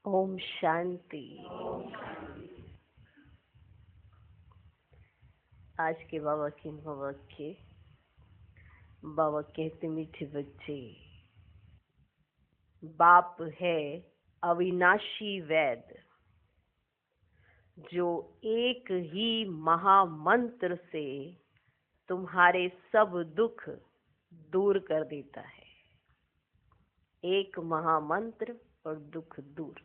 ओम शांति। आज के बाबा कहते मीठे बच्चे, बाप है अविनाशी वैद, जो एक ही महामंत्र से तुम्हारे सब दुख दूर कर देता है। एक महामंत्र और दुख दूर,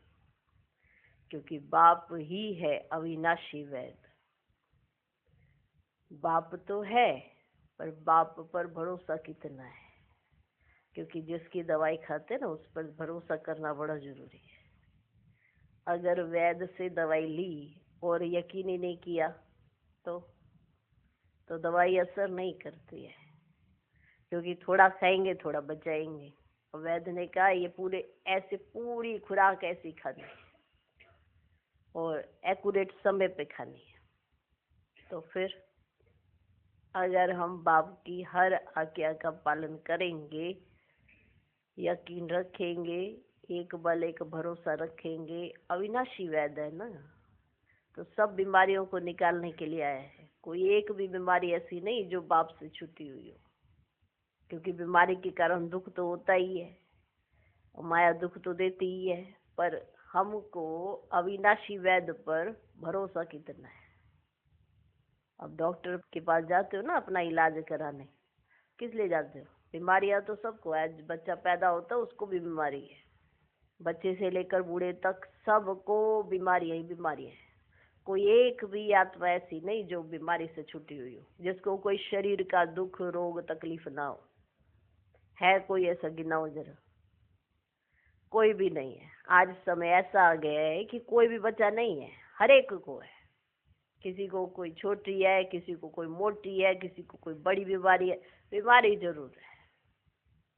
क्योंकि बाप ही है अविनाशी वैद। बाप तो है, पर बाप पर भरोसा कितना है? क्योंकि जिसकी दवाई खाते हैं ना, उस पर भरोसा करना बड़ा जरूरी है। अगर वैद से दवाई ली और यकीन ही नहीं किया तो दवाई असर नहीं करती है, क्योंकि थोड़ा खाएंगे थोड़ा बचाएंगे। और वैद ने कहा ये पूरी खुराक ऐसी खानी है और एक्यूरेट समय पे खानी है। तो फिर अगर हम बाप की हर आज्ञा का पालन करेंगे, यकीन रखेंगे, एक बल एक भरोसा रखेंगे, अविनाशी वैद है ना, तो सब बीमारियों को निकालने के लिए आया है। कोई एक भी बीमारी ऐसी नहीं जो बाप से छूटी हुई हो, क्योंकि बीमारी के कारण दुख तो होता ही है और माया दुख तो देती ही है। पर हमको अविनाशी वैद पर भरोसा कितना है? अब डॉक्टर के पास जाते हो ना अपना इलाज कराने, किस लिए जाते हो? बीमारियां तो सबको है। बच्चा पैदा होता है उसको भी बीमारी है, बच्चे से लेकर बूढ़े तक सबको बीमारियां ही बीमारियां हैं। कोई एक भी आत्मा ऐसी नहीं जो बीमारी से छूटी हुई हो, जिसको कोई शरीर का दुख रोग तकलीफ ना हो। है कोई ऐसा? गिनाओ जरा। कोई भी नहीं है। आज समय ऐसा आ गया है कि कोई भी बच्चा नहीं है, हर एक को है। किसी को कोई छोटी है, किसी को कोई मोटी है, किसी को कोई बड़ी बीमारी है। बीमारी जरूर है,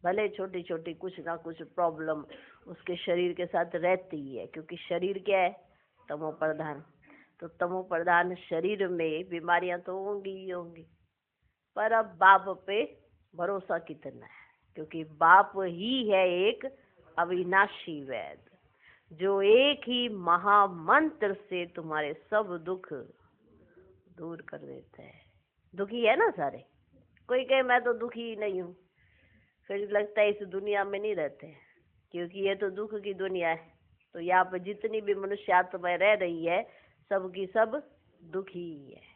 भले छोटी छोटी कुछ ना कुछ प्रॉब्लम उसके शरीर के साथ रहती ही है, क्योंकि शरीर क्या है? तमो प्रधान। तो तमो प्रधान शरीर में बीमारियां तो होंगी ही होंगी। पर अब बाप पे भरोसा कितना है? क्योंकि बाप ही है एक अविनाशी वैद, जो एक ही महामंत्र से तुम्हारे सब दुख दूर कर देता है। दुखी है ना सारे? कोई कहे मैं तो दुखी ही नहीं हूँ, फिर लगता है इस दुनिया में नहीं रहते हैं, क्योंकि ये तो दुख की दुनिया है। तो यहाँ पे जितनी भी मनुष्य आत्माएं रह रही है, सबकी सब दुखी ही है।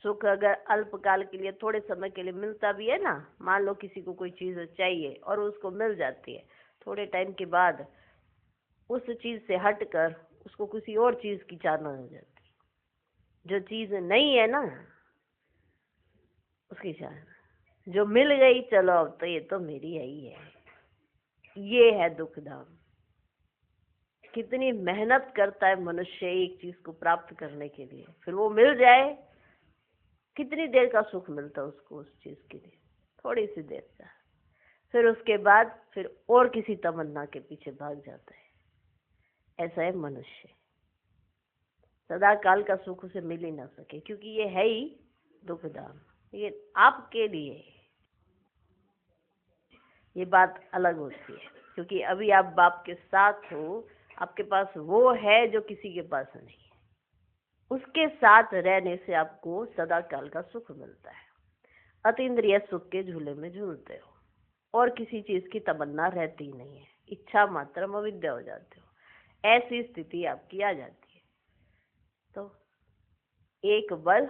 सुख अगर अल्पकाल के लिए थोड़े समय के लिए मिलता भी है ना, मान लो किसी को कोई चीज चाहिए और उसको मिल जाती है, थोड़े टाइम के बाद उस चीज से हटकर उसको किसी और चीज की चाहना हो जाती है। जो चीज नहीं है ना उसकी चाहना, जो मिल गई चलो अब तो ये तो मेरी है ही है। ये है दुख धाम। कितनी मेहनत करता है मनुष्य एक चीज को प्राप्त करने के लिए, फिर वो मिल जाए, कितनी देर का सुख मिलता है उसको उस चीज के लिए? थोड़ी सी देर का। फिर उसके बाद फिर और किसी तमन्ना के पीछे भाग जाता है। ऐसा है मनुष्य, सदा काल का सुख उसे मिल ही ना सके, क्योंकि ये है ही दुख धाम। ये आपके लिए ये बात अलग होती है, क्योंकि अभी आप बाप के साथ हो, आपके पास वो है जो किसी के पास नहीं है। उसके साथ रहने से आपको सदा काल का सुख मिलता है। अतीन्द्रिय सुख के झूले में झूलते हो और किसी चीज की तमन्ना रहती नहीं है, इच्छा मात्र अविद्या हो जाते हो। ऐसी स्थिति आपकी आ जाती है। तो एक बल,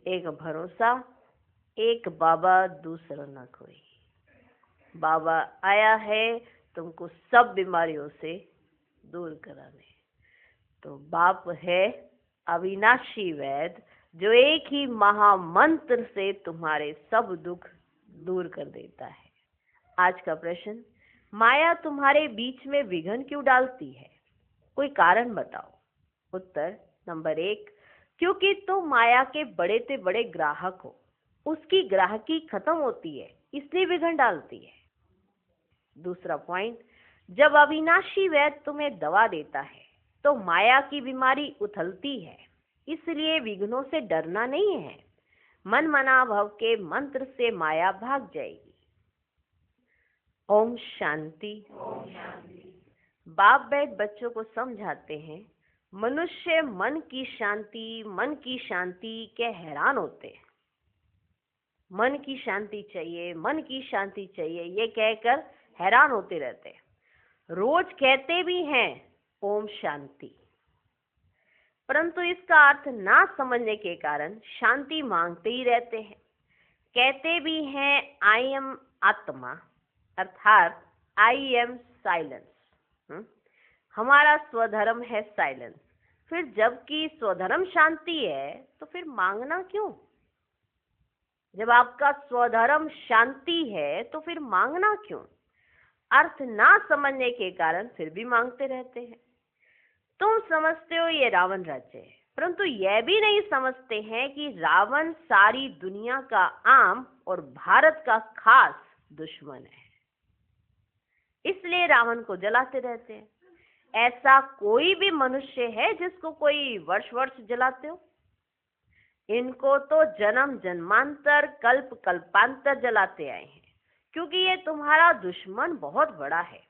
एक भरोसा, एक बाबा, दूसरा ना कोई। बाबा आया है तुमको सब बीमारियों से दूर कराने। तो बाप है अविनाशी वैद, जो एक ही महामंत्र से तुम्हारे सब दुख दूर कर देता है। आज का प्रश्न, माया तुम्हारे बीच में विघ्न क्यों डालती है? कोई कारण बताओ। उत्तर नंबर 1, क्योंकि तुम माया के बड़े से बड़े ग्राहक हो। उसकी ग्राहकी खत्म होती है, इसलिए विघ्न डालती है। दूसरा पॉइंट, जब अविनाशी वैद तुम्हें दवा देता है तो माया की बीमारी उथलती है, इसलिए विघ्नों से डरना नहीं है। मन मना भव के मंत्र से माया भाग जाएगी। ओम शांति। बाप बैठ बच्चों को समझाते हैं, मनुष्य मन की शांति के हैरान होते हैं। मन की शांति चाहिए, मन की शांति चाहिए, ये कहकर हैरान होते रहते हैं। रोज कहते भी हैं ओम शांति, परंतु इसका अर्थ ना समझने के कारण शांति मांगते ही रहते हैं। कहते भी हैं आई एम आत्मा, अर्थात आई एम साइलेंस। हमारा स्वधर्म है साइलेंस। फिर जबकि स्वधर्म शांति है तो फिर मांगना क्यों? जब आपका स्वधर्म शांति है तो फिर मांगना क्यों? अर्थ ना समझने के कारण फिर भी मांगते रहते हैं। तुम समझते हो ये रावण राज्य है, परंतु यह भी नहीं समझते हैं कि रावण सारी दुनिया का आम और भारत का खास दुश्मन है। इसलिए रावण को जलाते रहते हैं। ऐसा कोई भी मनुष्य है जिसको कोई वर्ष वर्ष जलाते हो? इनको तो जन्म जन्मांतर कल्प कल्पांतर जलाते आए हैं, क्योंकि ये तुम्हारा दुश्मन बहुत बड़ा है।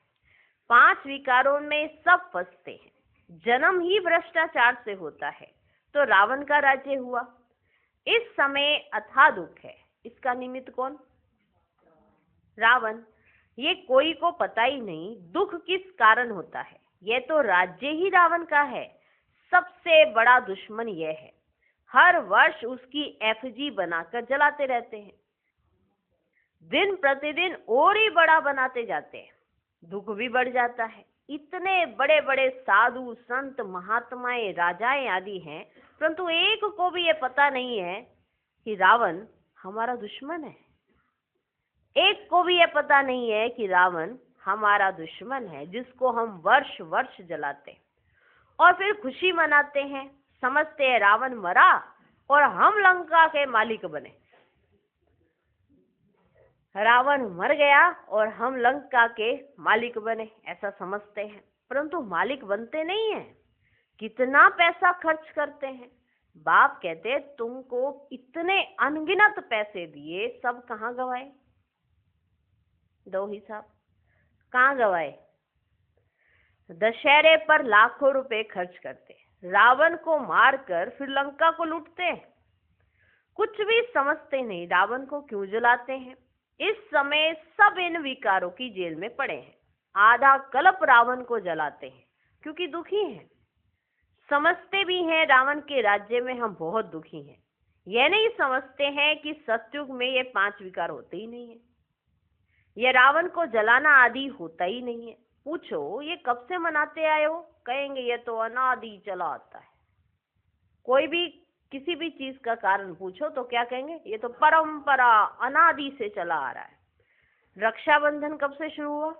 5 विकारों में सब फंसते हैं। जन्म ही भ्रष्टाचार से होता है, तो रावण का राज्य हुआ। इस समय अथाह दुख है। इसका निमित्त कौन? रावण। ये कोई को पता ही नहीं दुख किस कारण होता है। यह तो राज्य ही रावण का है। सबसे बड़ा दुश्मन यह है। हर वर्ष उसकी एफजी बनाकर जलाते रहते हैं। दिन प्रतिदिन और ही बड़ा बनाते जाते हैं। दुख भी बढ़ जाता है। इतने बड़े बड़े साधु संत महात्माएं राजाएं आदि हैं, परंतु एक को भी ये पता नहीं है कि रावण हमारा दुश्मन है। एक को भी ये पता नहीं है कि रावण हमारा दुश्मन है, जिसको हम वर्ष वर्ष जलाते हैं और फिर खुशी मनाते हैं। समझते हैं रावण मरा और हम लंका के मालिक बने। रावण मर गया और हम लंका के मालिक बने, ऐसा समझते हैं, परंतु मालिक बनते नहीं हैं। कितना पैसा खर्च करते हैं। बाप कहते तुमको इतने अनगिनत पैसे दिए, सब कहाँ गवाए? दो हिसाब, कहाँ गवाए? दशहरे पर लाखों रुपए खर्च करते, रावण को मारकर फिर लंका को लूटते हैं। कुछ भी समझते नहीं। रावण को क्यों जलाते हैं? इस समय सब इन विकारों की जेल में पड़े हैं। आधा कल्प रावण को जलाते हैं क्योंकि दुखी हैं। समझते भी हैं रावण के राज्य में हम बहुत दुखी हैं। यह नहीं समझते हैं कि सतयुग में ये 5 विकार होते ही नहीं है। यह रावण को जलाना आदि होता ही नहीं है। पूछो ये कब से मनाते आए हो? कहेंगे ये तो अनादि चला आता है। कोई भी किसी भी चीज का कारण पूछो तो क्या कहेंगे? ये तो परंपरा अनादि से चला आ रहा है। रक्षाबंधन कब से शुरू हुआ?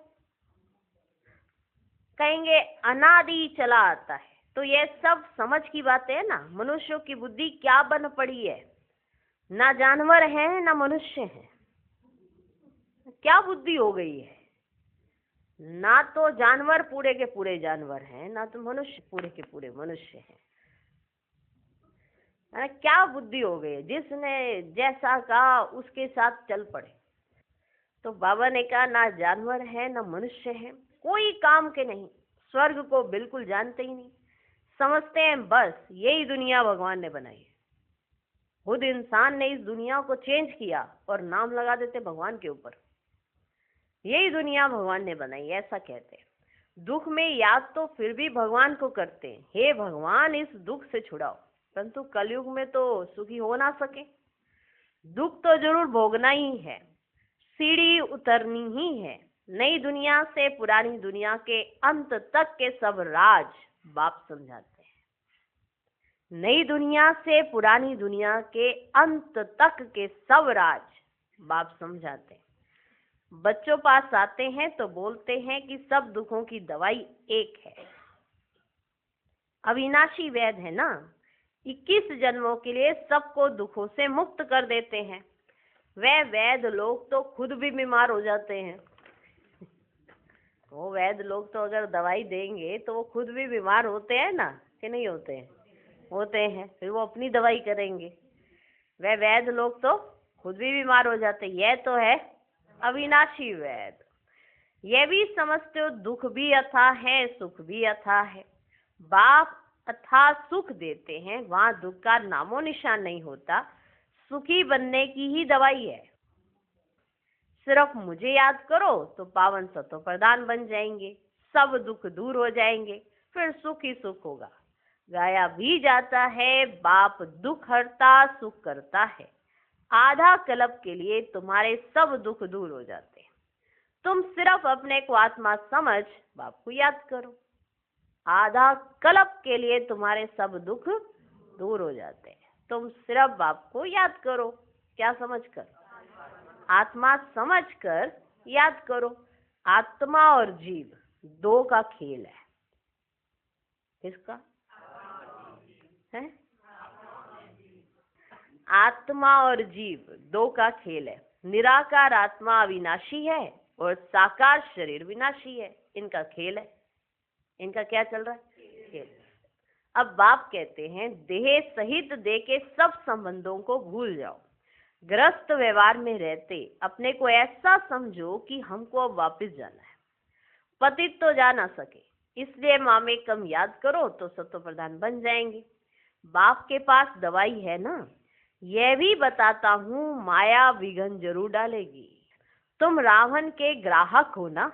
कहेंगे अनादि चला आता है। तो ये सब समझ की बातें है ना। मनुष्यों की बुद्धि क्या बन पड़ी है? ना जानवर है ना मनुष्य है। क्या बुद्धि हो गई है? ना तो जानवर पूरे के पूरे जानवर हैं, ना तो मनुष्य पूरे के पूरे मनुष्य हैं। क्या बुद्धि हो गई? जिसने जैसा कहा उसके साथ चल पड़े। तो बाबा ने कहा ना जानवर है ना मनुष्य है, कोई काम के नहीं। स्वर्ग को बिल्कुल जानते ही नहीं। समझते हैं बस यही दुनिया भगवान ने बनाई है। खुद इंसान ने इस दुनिया को चेंज किया और नाम लगा देते भगवान के ऊपर। यही दुनिया भगवान ने बनाई, ऐसा कहते हैं। दुख में याद तो फिर भी भगवान को करते हैं, हे भगवान इस दुख से छुड़ाओ। परंतु कलयुग में तो सुखी हो ना सके। दुख तो जरूर भोगना ही है, सीढ़ी उतरनी ही है। नई दुनिया से पुरानी दुनिया के अंत तक के सब राज बाप समझाते हैं। नई दुनिया से पुरानी दुनिया के अंत तक के सब राज बाप समझाते हैं। बच्चों पास आते हैं तो बोलते हैं कि सब दुखों की दवाई एक है। अविनाशी वैद है ना। 21 जन्मों के लिए सबको दुखों से मुक्त कर देते हैं। वह वैद लोग तो खुद भी बीमार हो जाते हैं। वो वैद लोग तो अगर दवाई देंगे तो वो खुद भी बीमार होते हैं ना, कि नहीं होते हैं? होते हैं। फिर वो अपनी दवाई करेंगे। वह वैद लोग तो खुद भी बीमार हो जाते हैं। यह तो है अविनाशी वैद। यह भी समझते हो दुख भी अथाह है, सुख भी अथाह है। बाप अथाह सुख देते हैं, वहां दुख का नामो निशान नहीं होता। सुखी बनने की ही दवाई है। सिर्फ मुझे याद करो तो पावन सतो प्रधान बन जाएंगे, सब दुख दूर हो जाएंगे, फिर सुख ही सुख होगा। गाया भी जाता है, बाप दुख हरता सुख करता है। आधा कल्प के लिए तुम्हारे सब दुख दूर हो जाते हैं। तुम सिर्फ अपने को आत्मा समझ बाप को याद करो, आधा कल्प के लिए तुम्हारे सब दुख दूर हो जाते हैं। तुम सिर्फ बाप को याद करो, क्या समझ कर? आत्मा समझ कर याद करो। आत्मा और जीव दो का खेल है। किसका है? आत्मा और जीव दो का खेल है। निराकार आत्मा अविनाशी है और साकार शरीर विनाशी है। इनका खेल है। इनका क्या चल रहा है? खेल। अब बाप कहते हैं देह सहित देह के सब संबंधों को भूल जाओ। ग्रस्त व्यवहार में रहते अपने को ऐसा समझो कि हमको अब वापस जाना है। पतित तो जा ना सके, इसलिए मामे कम याद करो तो सत्व प्रधान बन जाएंगे। बाप के पास दवाई है ना, यह भी बताता हूँ, माया विघन जरूर डालेगी। तुम रावण के ग्राहक हो ना।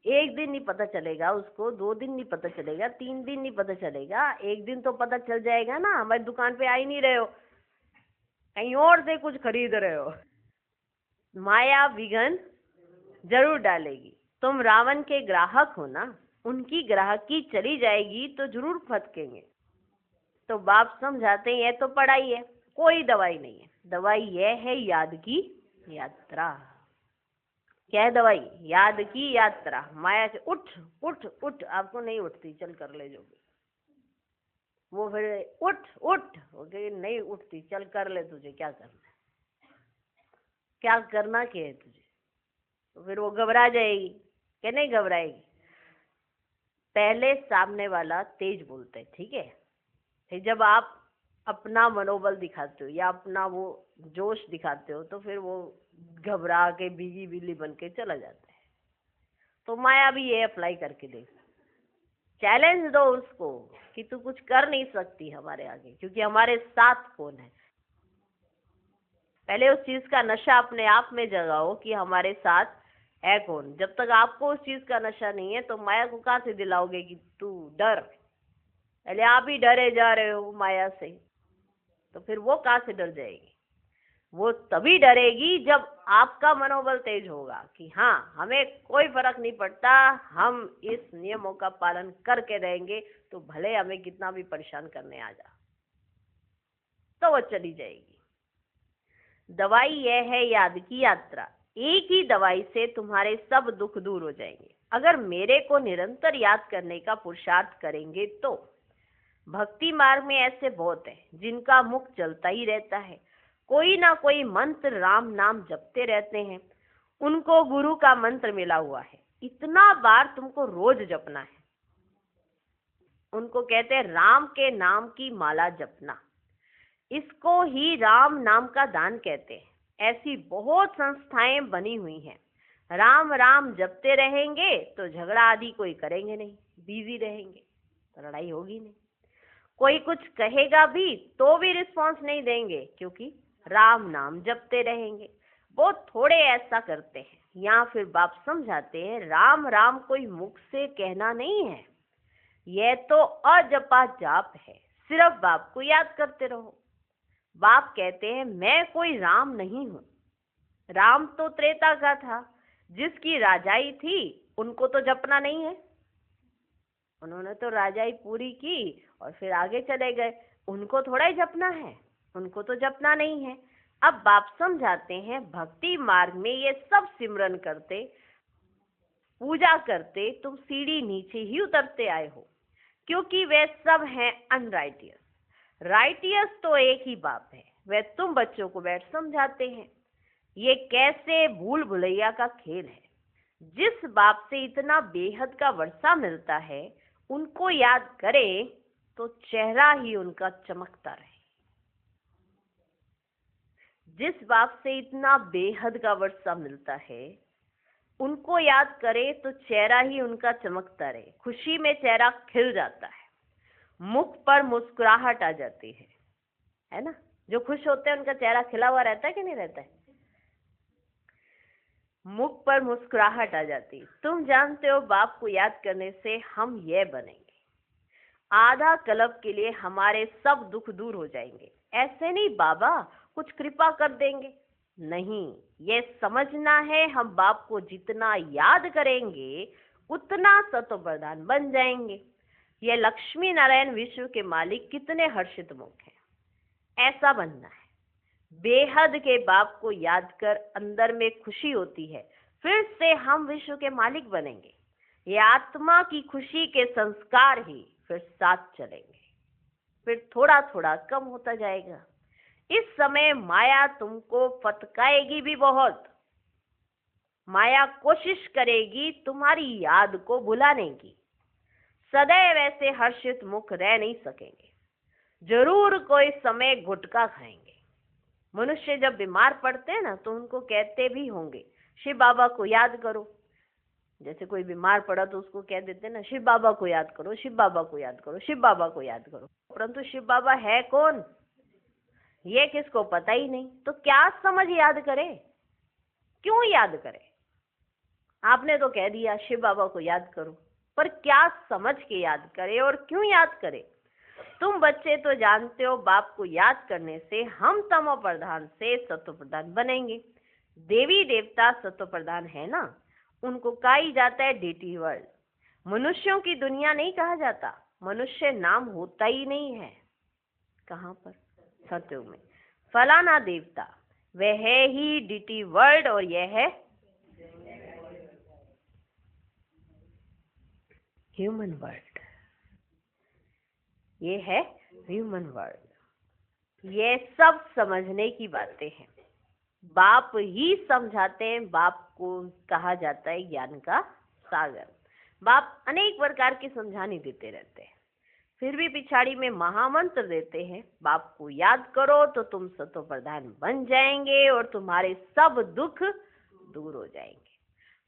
एक दिन नहीं पता चलेगा उसको, 2 दिन नहीं पता चलेगा, 3 दिन नहीं पता चलेगा, एक दिन तो पता चल जाएगा ना। हमारी दुकान पे आ ही नहीं रहे हो, कहीं और से कुछ खरीद रहे हो। माया विघन जरूर डालेगी। तुम रावण के ग्राहक हो ना, उनकी ग्राहकी चली जाएगी तो जरूर फटकेंगे। तो बाप समझाते हैं ये तो पढ़ाई है, कोई दवाई नहीं है। दवाई यह है याद की यात्रा। क्या है दवाई? याद की यात्रा। माया से उठ उठ उठ, आपको नहीं उठती, चल कर ले जो भी। वो फिर उठ उठ, ओके नहीं उठती, चल कर ले, तुझे क्या करना है, क्या करना क्या है तुझे। तो फिर वो घबरा जाएगी कि नहीं घबराएगी। पहले सामने वाला तेज बोलता है, ठीक है। फिर जब आप अपना मनोबल दिखाते हो या अपना वो जोश दिखाते हो तो फिर वो घबरा के भीगी बिल्ली बन के चला जाता है। तो माया भी ये अप्लाई करके देख, चैलेंज दो उसको कि तू कुछ कर नहीं सकती हमारे आगे, क्योंकि हमारे साथ कौन है। पहले उस चीज का नशा अपने आप में जगाओ कि हमारे साथ है कौन। जब तक आपको उस चीज का नशा नहीं है तो माया को कहाँ से दिलाओगे कि तू डर। पहले आप ही डरे जा रहे हो माया से, तो फिर वो कहाँ से डर जाएगी। वो तभी डरेगी जब आपका मनोबल तेज होगा कि हाँ हमें कोई फर्क नहीं पड़ता, हम इस नियमों का पालन करके रहेंगे, तो भले हमें कितना भी परेशान करने आ जा, तो वो चली जाएगी। दवाई यह है याद की यात्रा। एक ही दवाई से तुम्हारे सब दुख दूर हो जाएंगे। अगर मेरे को निरंतर याद करने का पुरुषार्थ करेंगे तो। भक्ति मार्ग में ऐसे बहुत है जिनका मुख चलता ही रहता है, कोई ना कोई मंत्र राम नाम जपते रहते हैं, उनको गुरु का मंत्र मिला हुआ है, इतना बार तुमको रोज जपना है। उनको कहते हैं राम के नाम की माला जपना, इसको ही राम नाम का दान कहते हैं। ऐसी बहुत संस्थाएं बनी हुई हैं। राम राम जपते रहेंगे तो झगड़ा आदि कोई करेंगे नहीं, बिजी रहेंगे तो लड़ाई होगी नहीं। कोई कुछ कहेगा भी तो भी रिस्पॉन्स नहीं देंगे, क्योंकि राम नाम जपते रहेंगे। बहुत थोड़े ऐसा करते हैं। यहाँ फिर बाप समझाते हैं राम राम कोई मुख से कहना नहीं है, यह तो अजपा जाप है। सिर्फ बाप को याद करते रहो। बाप कहते हैं मैं कोई राम नहीं हूँ। राम तो त्रेता का था, जिसकी राजाई थी उनको तो जपना नहीं है। उन्होंने तो राजाई पूरी की और फिर आगे चले गए, उनको थोड़ा ही जपना है, उनको तो जपना नहीं है। अब बाप समझाते हैं भक्ति मार्ग में ये सब सिमरन करते, पूजा करते तुम सीढ़ी नीचे ही उतरते आए हो, क्योंकि वे सब हैं अनराइटियस। राइटियस तो एक ही बाप है, वह तुम बच्चों को बैठ समझाते हैं। ये कैसे भूल भुलैया का खेल है। जिस बाप से इतना बेहद का वर्षा मिलता है, उनको याद करे तो चेहरा ही उनका चमकता रहे। जिस बाप से इतना बेहद का वर्षा मिलता है, उनको याद करे तो चेहरा ही उनका चमकता रहे, खुशी में चेहरा खिल जाता है, मुख पर मुस्कुराहट आ जाती है ना। जो खुश होते हैं उनका चेहरा खिला हुआ रहता है कि नहीं रहता है? मुख पर मुस्कुराहट आ जाती है। तुम जानते हो बाप को याद करने से हम ये बनेंगे, आधा कल्प के लिए हमारे सब दुख दूर हो जाएंगे। ऐसे नहीं बाबा कुछ कृपा कर देंगे, नहीं, ये समझना है हम बाप को जितना याद करेंगे उतना सतो प्रधान बन जाएंगे। ये लक्ष्मी नारायण विश्व के मालिक कितने हर्षित मुख हैं, ऐसा बनना है। बेहद के बाप को याद कर अंदर में खुशी होती है, फिर से हम विश्व के मालिक बनेंगे। ये आत्मा की खुशी के संस्कार ही फिर साथ चलेंगे, फिर थोड़ा थोड़ा कम होता जाएगा। इस समय माया तुमको फटकाएगी भी बहुत, माया कोशिश करेगी तुम्हारी याद को भुलाने की। सदैव ऐसे हर्षित मुख रह नहीं सकेंगे, जरूर कोई समय गुटखा खाएंगे। मनुष्य जब बीमार पड़ते हैं ना, तो उनको कहते भी होंगे शिव बाबा को याद करो। जैसे कोई बीमार पड़ा तो उसको कह देते ना, शिव बाबा को याद करो, शिव बाबा को याद करो, शिव बाबा को याद करो। परंतु शिव बाबा है कौन, ये किसको पता ही नहीं। तो क्या समझ याद करे, क्यों याद करे? आपने तो कह दिया शिव बाबा को याद करो, पर क्या समझ के याद करे और क्यों याद करे? तुम बच्चे तो जानते हो बाप को याद करने से हम तमो प्रधान से सत्व प्रधान बनेंगे। देवी देवता सत्व प्रधान है ना, उनको कहा ही जाता है डीटी वर्ल्ड। मनुष्यों की दुनिया नहीं कहा जाता, मनुष्य नाम होता ही नहीं है। कहाँ पर? सत्युग में। फलाना देवता वह है ही डीटी वर्ल्ड, और यह है ह्यूमन वर्ल्ड। ये है ह्यूमन वर्ल्ड। ये सब समझने की बातें हैं, बाप ही समझाते हैं। बाप को कहा जाता है ज्ञान का सागर। बाप अनेक प्रकार के समझाने देते रहते हैं, फिर भी पिछाड़ी में महामंत्र देते हैं, बाप को याद करो तो तुम सतो प्रधान बन जाएंगे और तुम्हारे सब दुख दूर हो जाएंगे।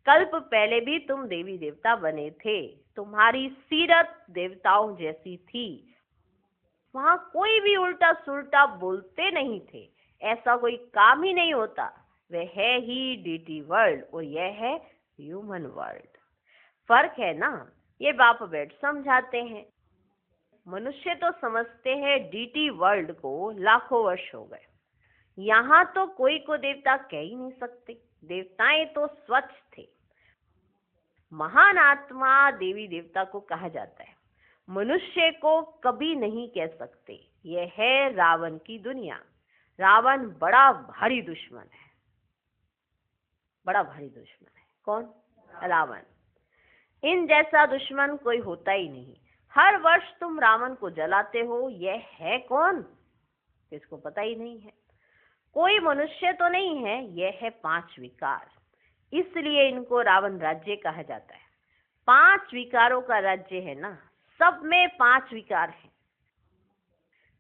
कल्प पहले भी तुम देवी देवता बने थे, तुम्हारी सीरत देवताओं जैसी थी, वहां कोई भी उल्टा सुल्टा बोलते नहीं थे, ऐसा कोई काम ही नहीं होता। वह है ही डीटी वर्ल्ड और यह है ह्यूमन वर्ल्ड। फर्क है ना, ये बाप बैठ समझाते हैं। मनुष्य तो समझते हैं डीटी वर्ल्ड को लाखों वर्ष हो गए, यहाँ तो कोई को देवता कह ही नहीं सकते, देवताएं तो स्वच्छ थे। महान आत्मा देवी देवता को कहा जाता है, मनुष्य को कभी नहीं कह सकते। यह है रावण की दुनिया। रावण बड़ा भारी दुश्मन है, बड़ा भारी दुश्मन है। कौन? रावण। इन जैसा दुश्मन कोई होता ही नहीं। हर वर्ष तुम रावण को जलाते हो, यह है कौन, किसको पता ही नहीं है। कोई मनुष्य तो नहीं है, यह है 5 विकार, इसलिए इनको रावण राज्य कहा जाता है। 5 विकारों का राज्य है ना, सब में 5 विकार हैं।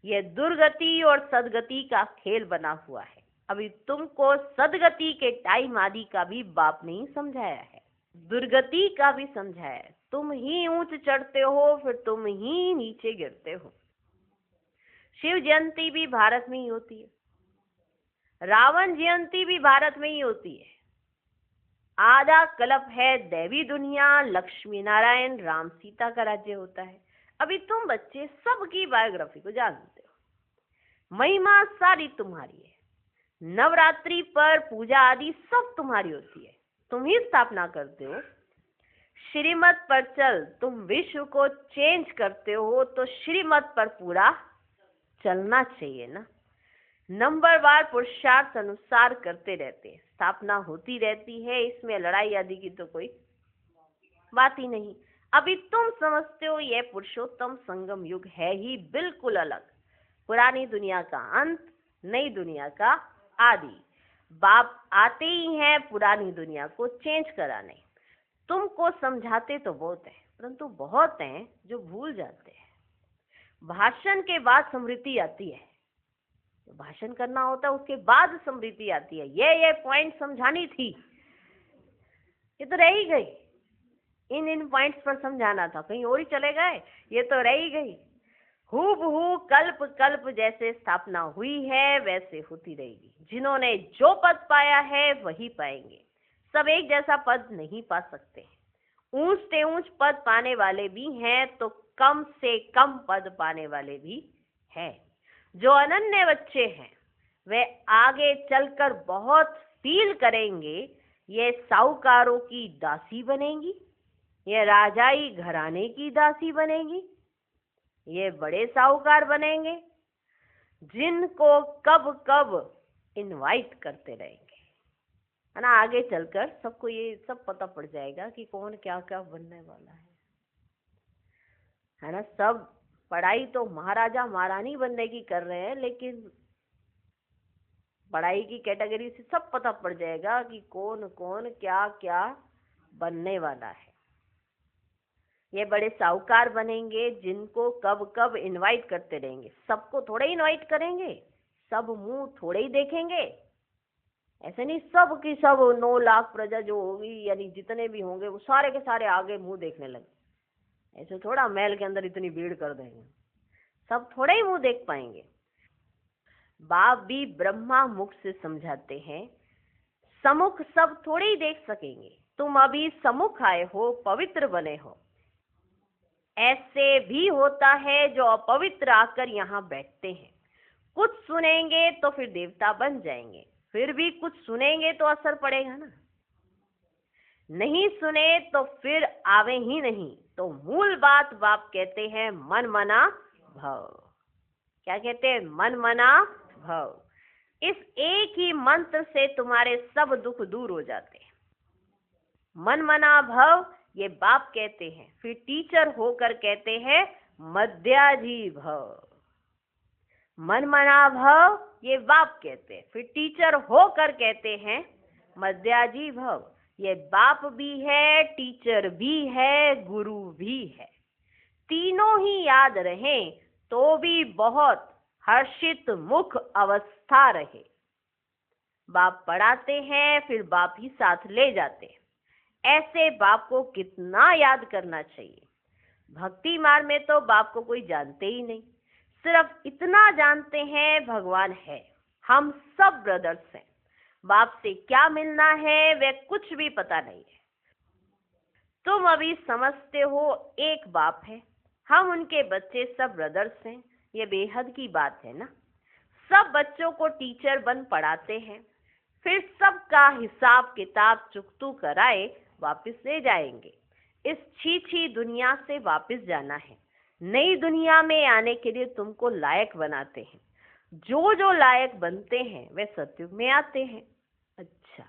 यह दुर्गति और सदगति का खेल बना हुआ है। अभी तुमको सदगति के टाइम आदि का भी बाप नहीं समझाया है, दुर्गति का भी समझाया है। तुम ही ऊंच चढ़ते हो, फिर तुम ही नीचे गिरते हो। शिव जयंती भी भारत में ही होती है, रावण जयंती भी भारत में ही होती है। आधा कल्प है देवी दुनिया, लक्ष्मी नारायण राम सीता का राज्य होता है। अभी तुम बच्चे सबकी बायोग्राफी को जानते हो, महिमा सारी तुम्हारी है। नवरात्रि पर पूजा आदि सब तुम्हारी होती है, तुम ही स्थापना करते हो। श्रीमत पर चल, तुम विश्व को चेंज करते हो, तो श्रीमत पर पूरा चलना चाहिए ना। नंबरवार पुरुषार्थ अनुसार करते रहते हैं, स्थापना होती रहती है, इसमें लड़ाई आदि की तो कोई बात ही नहीं। अभी तुम समझते हो यह पुरुषोत्तम संगम युग है ही बिल्कुल अलग, पुरानी दुनिया का अंत, नई दुनिया का आदि। बाप आते ही हैं पुरानी दुनिया को चेंज कराने। तुमको समझाते तो बहुत है, परंतु बहुत हैं जो भूल जाते हैं। भाषण के बाद स्मृति आती है, भाषण करना होता है उसके बाद स्मृति आती है, ये पॉइंट समझानी थी, ये तो रह ही गई, इन पॉइंट्स पर समझाना था, कहीं और ही चले गए, ये तो रह ही गई। हूबहू कल्प कल्प जैसे स्थापना हुई है वैसे होती रहेगी। जिन्होंने जो पद पाया है वही पाएंगे। सब एक जैसा पद नहीं पा सकते। ऊंच से ऊंच पद पाने वाले भी हैं तो कम से कम पद पाने वाले भी हैं। जो अनन्य बच्चे हैं वे आगे चलकर बहुत फील करेंगे, ये साहूकारों की दासी बनेंगी, ये राजाई घराने की दासी बनेगी, ये बड़े साहूकार बनेंगे जिनको कब कब इनवाइट करते रहेंगे, है ना। आगे चलकर सबको ये सब पता पड़ जाएगा कि कौन क्या क्या बनने वाला है ना। सब पढ़ाई तो महाराजा महारानी बनने की कर रहे हैं, लेकिन पढ़ाई की कैटेगरी से सब पता पड़ जाएगा कि कौन कौन क्या क्या बनने वाला है। ये बड़े साहूकार बनेंगे जिनको कब कब इनवाइट करते रहेंगे। सबको थोड़े इनवाइट करेंगे, सब मुंह थोड़े ही देखेंगे, ऐसे नहीं सब की सब 9 लाख प्रजा जो होगी यानी जितने भी होंगे वो सारे के सारे आगे मुंह देखने लगे। ऐसे थोड़ा महल के अंदर इतनी भीड़ कर देंगे, सब थोड़े ही मुंह देख पाएंगे। बाप भी ब्रह्मा मुख से समझाते हैं, सम्मुख सब थोड़े ही देख सकेंगे, तुम अभी सम्मुख आए हो, पवित्र बने हो। ऐसे भी होता है जो अपवित्र आकर यहाँ बैठते हैं, कुछ सुनेंगे तो फिर देवता बन जाएंगे, फिर भी कुछ सुनेंगे तो असर पड़ेगा ना, नहीं सुने तो फिर आवे ही नहीं। तो मूल बात बाप कहते हैं मन मना भव। क्या कहते हैं? मन मना भव। इस एक ही मंत्र से तुम्हारे सब दुख दूर हो जाते हैं। मन मना भव ये बाप कहते हैं, फिर टीचर होकर कहते हैं मध्याजी भव। मन मना भव ये बाप कहते हैं, फिर टीचर होकर कहते हैं मध्याजी भव। ये बाप भी है, टीचर भी है, गुरु भी है। तीनों ही याद रहें तो भी बहुत हर्षित मुख अवस्था रहे। बाप पढ़ाते हैं फिर बाप ही साथ ले जाते हैं। ऐसे बाप को कितना याद करना चाहिए। भक्ति मार्ग में तो बाप को कोई जानते ही नहीं, सिर्फ इतना जानते हैं भगवान है, हम सब ब्रदर्स हैं। बाप से क्या मिलना है वह कुछ भी पता नहीं है। तुम अभी समझते हो एक बाप है, हम उनके बच्चे सब ब्रदर्स हैं, ये बेहद की बात है ना। सब बच्चों को टीचर बन पढ़ाते हैं, फिर सबका हिसाब किताब चुकतू कराए वापस ले जाएंगे। इस छी दुनिया से वापस जाना है। नई दुनिया में आने के लिए तुमको लायक बनाते हैं। जो जो लायक बनते हैं वे सतयुग में आते हैं। अच्छा,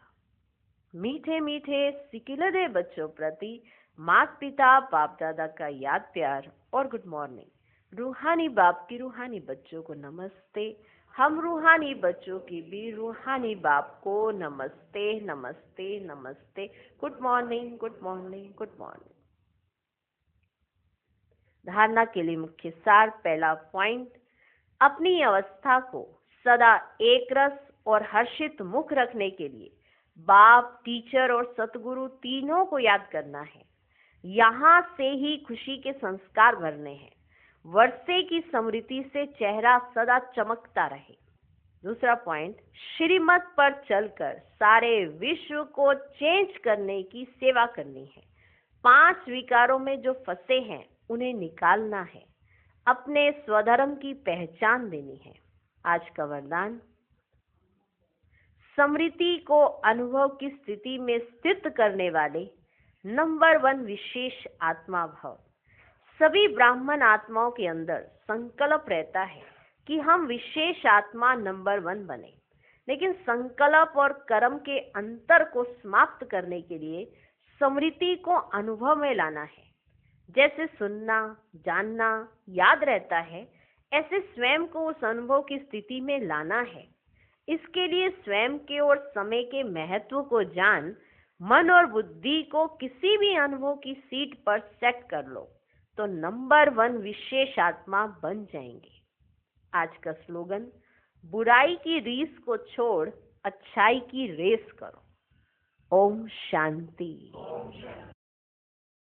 मीठे मीठे सिकिलरे बच्चों प्रति माता पिता बाप दादा का याद प्यार और गुड मॉर्निंग। रूहानी बाप की रूहानी बच्चों को नमस्ते। हम रूहानी बच्चों की भी रूहानी बाप को नमस्ते नमस्ते नमस्ते। Good morning good morning good morning. धारणा के लिए मुख्य सार। पहला पॉइंट, अपनी अवस्था को सदा एक रस और हर्षित मुख रखने के लिए बाप, टीचर और सतगुरु तीनों को याद करना है। यहाँ से ही खुशी के संस्कार भरने हैं। वर्षे की स्मृति से चेहरा सदा चमकता रहे। दूसरा पॉइंट, श्रीमत पर चलकर सारे विश्व को चेंज करने की सेवा करनी है। 5 विकारों में जो फंसे हैं उन्हें निकालना है। अपने स्वधर्म की पहचान देनी है। आज का वरदान, स्मृति को अनुभव की स्थिति में स्थित करने वाले नंबर 1 विशेष आत्मा भव। सभी ब्राह्मण आत्माओं के अंदर संकल्प रहता है कि हम विशेष आत्मा नंबर 1 बने, लेकिन संकल्प और कर्म के अंतर को समाप्त करने के लिए स्मृति को अनुभव में लाना है। जैसे सुनना, जानना याद रहता है, ऐसे स्वयं को उस अनुभव की स्थिति में लाना है। इसके लिए स्वयं के और समय के महत्व को जान मन और बुद्धि को किसी भी अनुभव की सीट पर सेट कर लो तो नंबर 1 विशेष आत्मा बन जाएंगे। आज का स्लोगन, बुराई की रीस को छोड़ अच्छाई की रेस करो। ओम शांति।